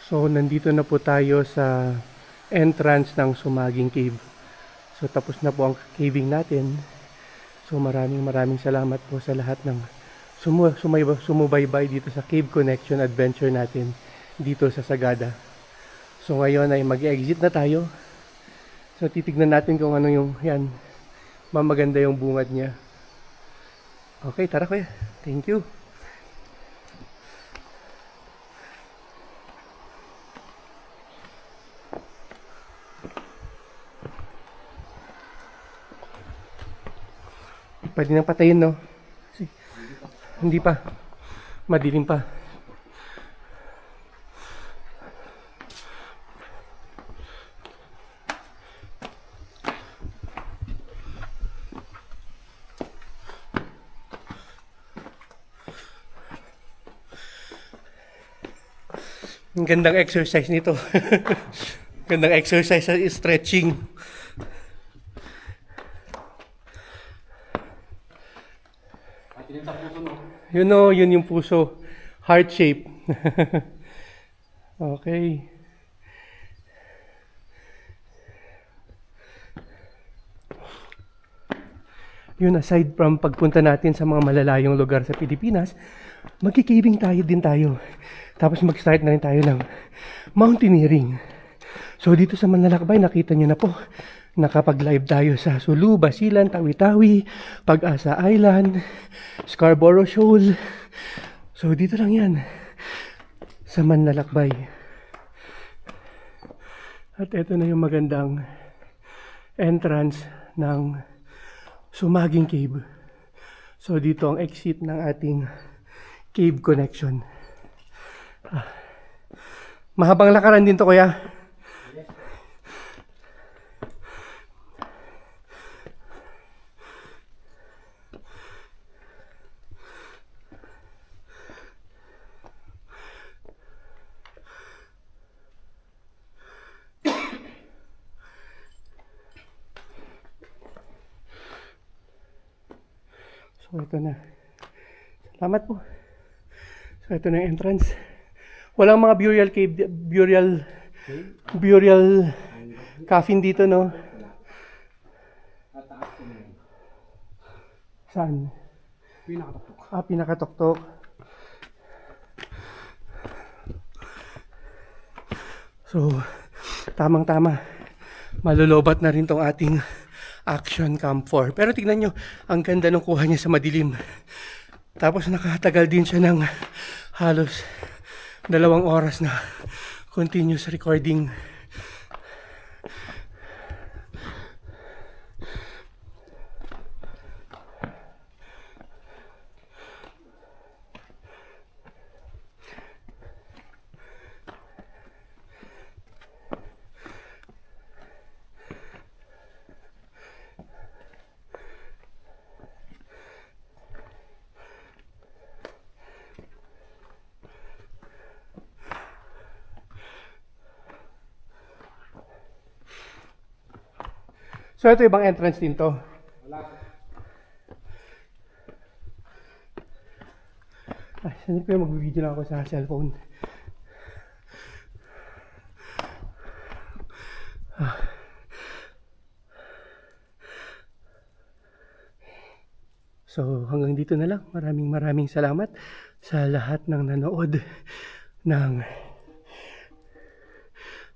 So, nandito na po tayo sa entrance ng Sumaging Cave. So, tapos na po ang caving natin. So, maraming salamat po sa lahat ng sumubaybay dito sa Cave Connection Adventure natin dito sa Sagada. So, ngayon ay mag-exit na tayo. So, titignan natin kung ano yung, yan, mamaganda yung bungad niya. Okay, tara kuya. Thank you. Pwede nang patayin, no? Hindi pa. Madilim pa. Ang gandang exercise nito. Gandang exercise sa stretching. You know, yun yung puso. Heart shape. Okay. Yun, aside from pagpunta natin sa mga malalayong lugar sa Pilipinas, magkikibing din tayo. Tapos mag-start na rin tayo ng mountaineering. So dito sa Manlalakbay, nakita nyo na po, nakapag-live tayo sa Sulu, Basilan, Tawi-Tawi, Pag-asa Island, Scarborough Shoal. So dito lang yan sa Manlalakbay. At ito na yung magandang entrance ng Sumaging Cave. So dito ang exit ng ating cave connection. Mahabang lakaran din to kuya. So ito na. Salamat po. So ito na yung entrance. Walang mga burial coffin dito, no? Saan? Pinakatuktok. Pinakatuktok. So, tamang-tama. Malulobat na rin tong ating Action Camp 4. Pero tignan nyo, ang ganda ng kuha niya sa madilim. Tapos nakatagal din siya ng halos 2 oras na continuous recording. So ito ibang entrance din to. Ay, saan ko yung mag-video lang ako sa cellphone. So hanggang dito na lang. Maraming salamat sa lahat ng nanood ng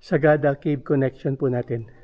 Sagada Cave Connection po natin.